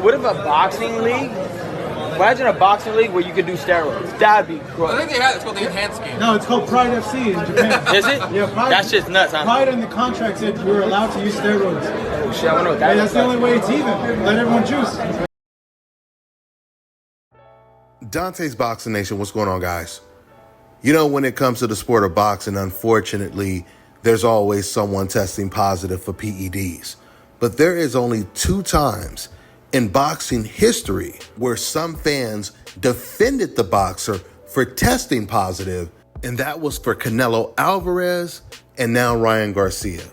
what if a boxing league? Imagine a boxing league where you could do steroids. That'd be cool. I think they have. It's called the Enhanced game. No, it's called Pride FC in Japan. Is it? Yeah, Pride. That shit's nuts, huh? Pride in the contract said you were allowed to use steroids. Oh shit, I wonder what that And is. that's the only way it's even. Let everyone choose. Dante's Boxing Nation, what's going on, guys? You know, when it comes to the sport of boxing, unfortunately, there's always someone testing positive for PEDs. But there is only 2 times in boxing history where some fans defended the boxer for testing positive, and that was for Canelo Alvarez and now Ryan Garcia.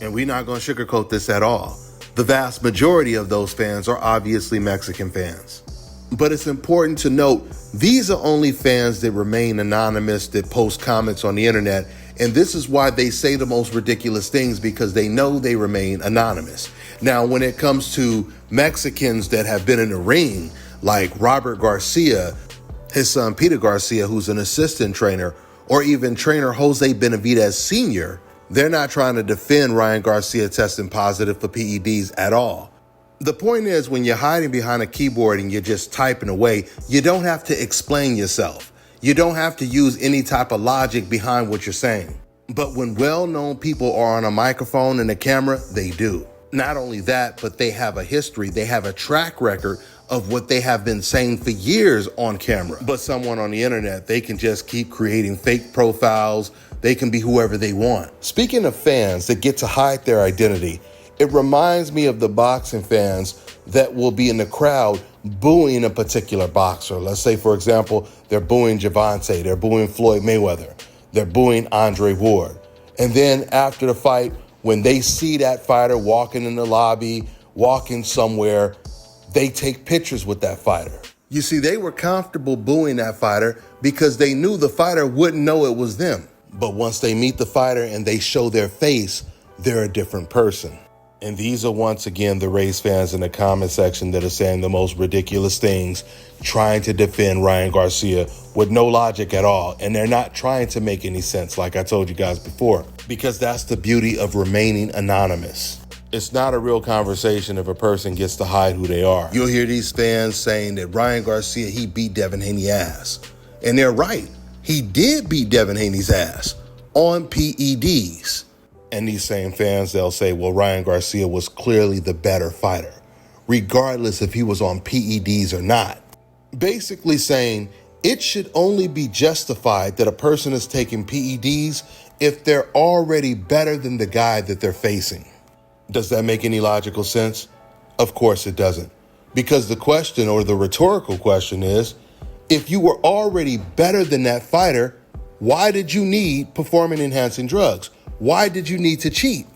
And we're not going to sugarcoat this at all. The vast majority of those fans are obviously Mexican fans. But it's important to note, these are only fans that remain anonymous, that post comments on the internet, and this is why they say the most ridiculous things, because they know they remain anonymous. Now, when it comes to Mexicans that have been in the ring, like Robert Garcia, his son Peter Garcia, who's an assistant trainer, or even trainer Jose Benavidez Sr., they're not trying to defend Ryan Garcia testing positive for PEDs at all. The point is, when you're hiding behind a keyboard and you're just typing away, you don't have to explain yourself. You don't have to use any type of logic behind what you're saying. But when well-known people are on a microphone and a camera, they do. Not only that, but they have a history, they have a track record of what they have been saying for years on camera. But someone on the internet, they can just keep creating fake profiles. They can be whoever they want. Speaking of fans that get to hide their identity, it reminds me of the boxing fans that will be in the crowd booing a particular boxer. Let's say, for example, they're booing Gervonta, they're booing Floyd Mayweather, they're booing Andre Ward. And then after the fight, when they see that fighter walking in the lobby, walking somewhere, they take pictures with that fighter. You see, they were comfortable booing that fighter because they knew the fighter wouldn't know it was them. But once they meet the fighter and they show their face, they're a different person. And these are once again the race fans in the comment section that are saying the most ridiculous things, trying to defend Ryan Garcia with no logic at all. And they're not trying to make any sense, like I told you guys before, because that's the beauty of remaining anonymous. It's not a real conversation if a person gets to hide who they are. You'll hear these fans saying that Ryan Garcia, he beat Devin Haney's ass. And they're right. He did beat Devin Haney's ass on PEDs. And these same fans, they'll say, well, Ryan Garcia was clearly the better fighter, regardless if he was on PEDs or not. Basically saying it should only be justified that a person is taking PEDs if they're already better than the guy that they're facing. Does that make any logical sense? Of course it doesn't. Because the question, or the rhetorical question, is, if you were already better than that fighter, why did you need performance-enhancing drugs? Why did you need to cheat?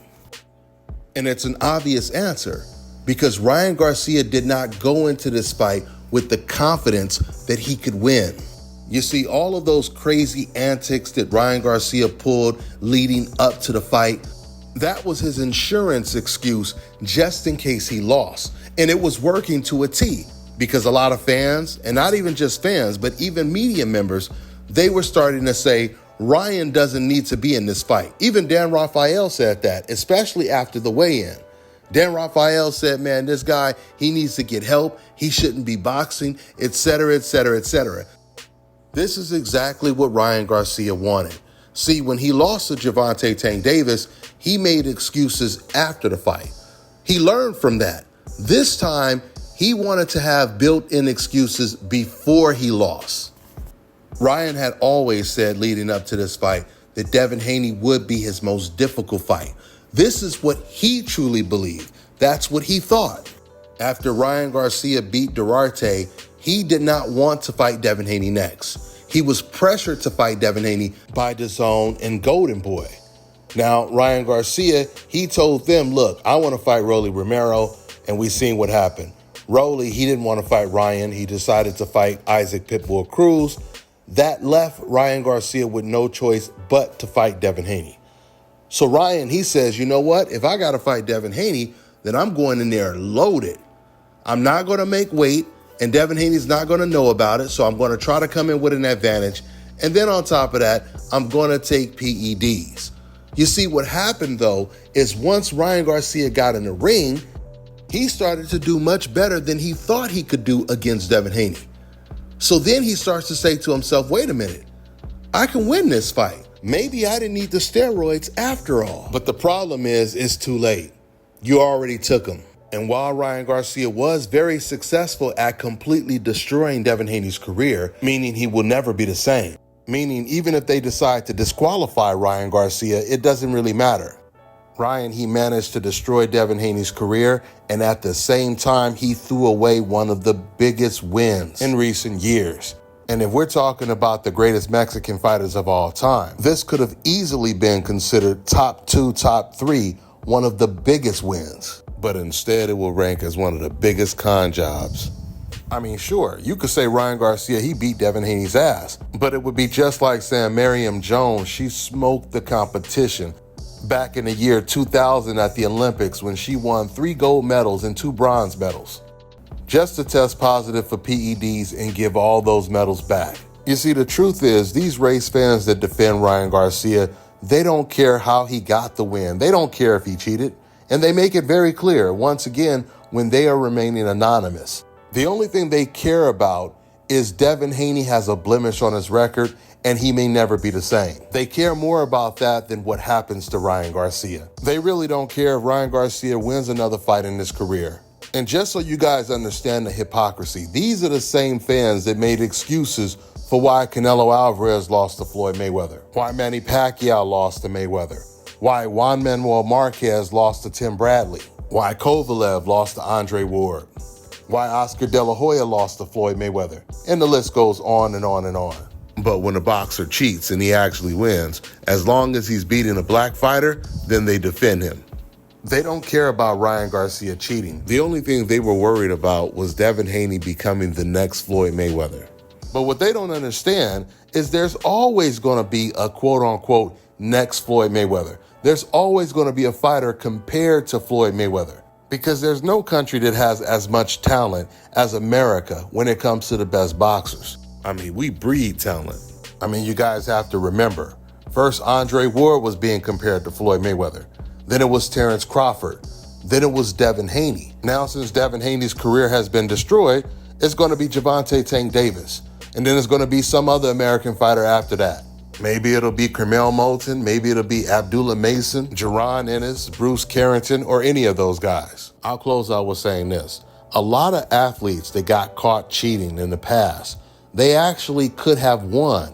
And it's an obvious answer, because Ryan Garcia did not go into this fight with the confidence that he could win. You see, all of those crazy antics that Ryan Garcia pulled leading up to the fight, that was his insurance excuse just in case he lost. And it was working to a T, because a lot of fans, and not even just fans, but even media members, they were starting to say, Ryan doesn't need to be in this fight. Even Dan Rafael said that, especially after the weigh-in. Dan Rafael said, man, this guy, he needs to get help. He shouldn't be boxing, etc., etc., etc. This is exactly what Ryan Garcia wanted. See, when he lost to Gervonta Tank Davis, he made excuses after the fight. He learned from that. This time, he wanted to have built-in excuses before he lost. Ryan had always said leading up to this fight that Devin Haney would be his most difficult fight. This is what he truly believed. That's what he thought. After Ryan Garcia beat Duarte, he did not want to fight Devin Haney next. He was pressured to fight Devin Haney by DAZN and Golden Boy. Now, Ryan Garcia, he told them, look, I want to fight Rolly Romero, and we seen what happened. Rolly, he didn't want to fight Ryan. He decided to fight Isaac Pitbull Cruz. That left Ryan Garcia with no choice but to fight Devin Haney. So Ryan, he says, you know what? If I got to fight Devin Haney, then I'm going in there loaded. I'm not going to make weight, and Devin Haney's not going to know about it, so I'm going to try to come in with an advantage. And then on top of that, I'm going to take PEDs. You see, what happened, though, is once Ryan Garcia got in the ring, he started to do much better than he thought he could do against Devin Haney. So then he starts to say to himself, wait a minute, I can win this fight. Maybe I didn't need the steroids after all. But the problem is, it's too late. You already took them. And while Ryan Garcia was very successful at completely destroying Devin Haney's career, meaning he will never be the same, meaning even if they decide to disqualify Ryan Garcia, it doesn't really matter. Ryan, he managed to destroy Devin Haney's career, and at the same time, he threw away one of the biggest wins in recent years. And if we're talking about the greatest Mexican fighters of all time, this could have easily been considered top 2, top 3, one of the biggest wins. But instead, it will rank as one of the biggest con jobs. I mean, sure, you could say Ryan Garcia, he beat Devin Haney's ass, but it would be just like saying Miriam Jones, she smoked the competition back in the year 2000 at the Olympics when she won 3 gold medals and 2 bronze medals, just to test positive for PEDs and give all those medals back. You see, the truth is, these race fans that defend Ryan Garcia, they don't care how he got the win. They don't care if he cheated. And they make it very clear, once again, when they are remaining anonymous. The only thing they care about is Devin Haney has a blemish on his record and he may never be the same. They care more about that than what happens to Ryan Garcia. They really don't care if Ryan Garcia wins another fight in his career. And just so you guys understand the hypocrisy, these are the same fans that made excuses for why Canelo Alvarez lost to Floyd Mayweather, why Manny Pacquiao lost to Mayweather, why Juan Manuel Marquez lost to Tim Bradley, why Kovalev lost to Andre Ward, why Oscar De La Hoya lost to Floyd Mayweather, and the list goes on and on and on. But when a boxer cheats and he actually wins, as long as he's beating a black fighter, then they defend him. They don't care about Ryan Garcia cheating. The only thing they were worried about was Devin Haney becoming the next Floyd Mayweather. But what they don't understand is there's always going to be a quote-unquote next Floyd Mayweather. There's always going to be a fighter compared to Floyd Mayweather, because there's no country that has as much talent as America when it comes to the best boxers. I mean, we breed talent. I mean, you guys have to remember, first Andre Ward was being compared to Floyd Mayweather. Then it was Terrence Crawford. Then it was Devin Haney. Now, since Devin Haney's career has been destroyed, it's going to be Gervonta Tank Davis. And then it's going to be some other American fighter after that. Maybe it'll be Kermel Moulton. Maybe it'll be Abdullah Mason, Jaron Ennis, Bruce Carrington, or any of those guys. I'll close out with saying this. A lot of athletes that got caught cheating in the past, they actually could have won.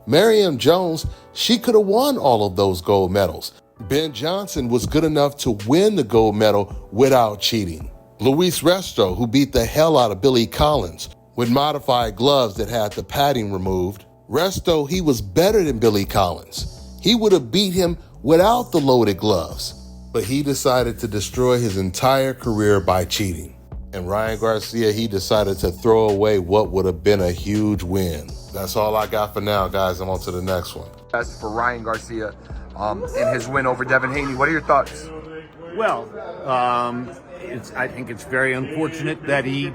Miriam Jones, she could have won all of those gold medals. Ben Johnson was good enough to win the gold medal without cheating. Luis Resto, who beat the hell out of Billy Collins with modified gloves that had the padding removed. Resto, he was better than Billy Collins. He would have beat him without the loaded gloves. But he decided to destroy his entire career by cheating. And Ryan Garcia, he decided to throw away what would have been a huge win. That's all I got for now, guys. I'm on to the next one. As for Ryan Garcia in his win over Devin Haney, what are your thoughts? Well, I think it's very unfortunate that he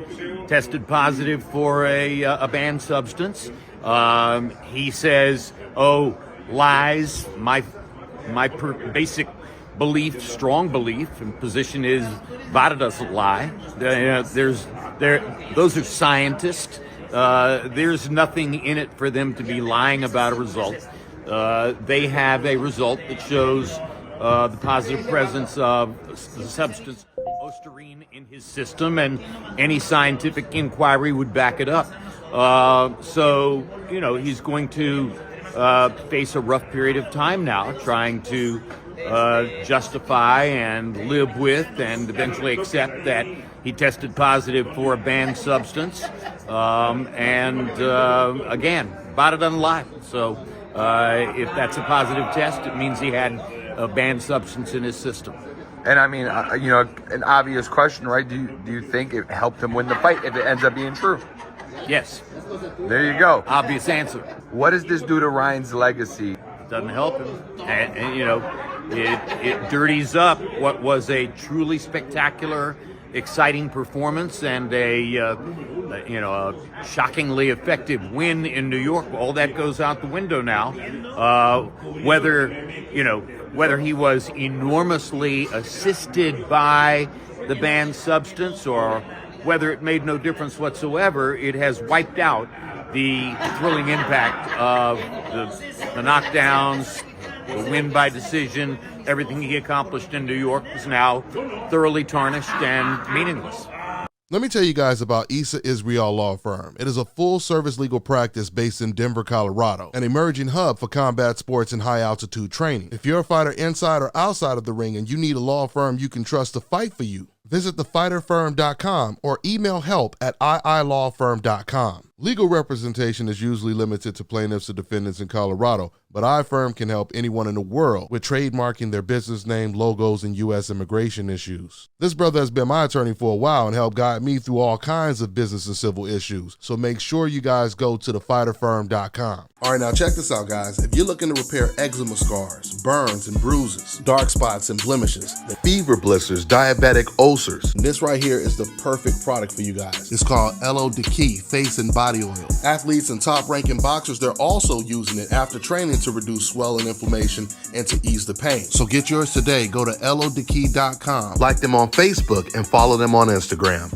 tested positive for a banned substance. He says, lies. My basic belief, strong belief and position is VADA doesn't lie. Those are scientists. There's nothing in it for them to be lying about a result. They have a result that shows the positive presence of the substance ostarine in his system, and any scientific inquiry would back it up. So, he's going to face a rough period of time now, trying to justify and live with and eventually accept that he tested positive for a banned substance. Again, VADA doesn't lie. So if that's a positive test, it means he had a banned substance in his system. And I mean, an obvious question, right? Do you think it helped him win the fight if it ends up being true? Yes. There you go. Obvious answer. What does this do to Ryan's legacy? Doesn't help him. And it dirties up what was a truly spectacular, exciting performance and a shockingly effective win in New York. All that goes out the window now. Whether he was enormously assisted by the banned substance or whether it made no difference whatsoever, it has wiped out the thrilling impact of the knockdowns, the win by decision. Everything he accomplished in New York is now thoroughly tarnished and meaningless. Let me tell you guys about Issa Israel Law Firm. It is a full-service legal practice based in Denver, Colorado, an emerging hub for combat sports and high-altitude training. If you're a fighter inside or outside of the ring and you need a law firm you can trust to fight for you, visit thefighterfirm.com or email help@iilawfirm.com. Legal representation is usually limited to plaintiffs or defendants in Colorado, but iFirm can help anyone in the world with trademarking their business name, logos, and U.S. immigration issues. This brother has been my attorney for a while and helped guide me through all kinds of business and civil issues, so make sure you guys go to thefighterfirm.com. All right, now check this out, guys. If you're looking to repair eczema scars, burns and bruises, dark spots and blemishes, fever blisters, diabetic ulcers, this right here is the perfect product for you guys. It's called Elo Deki Face and Body Oil. Athletes and top-ranking boxers, they're also using it after training to reduce swelling, inflammation, and to ease the pain. So get yours today. Go to elodeki.com, like them on Facebook, and follow them on Instagram.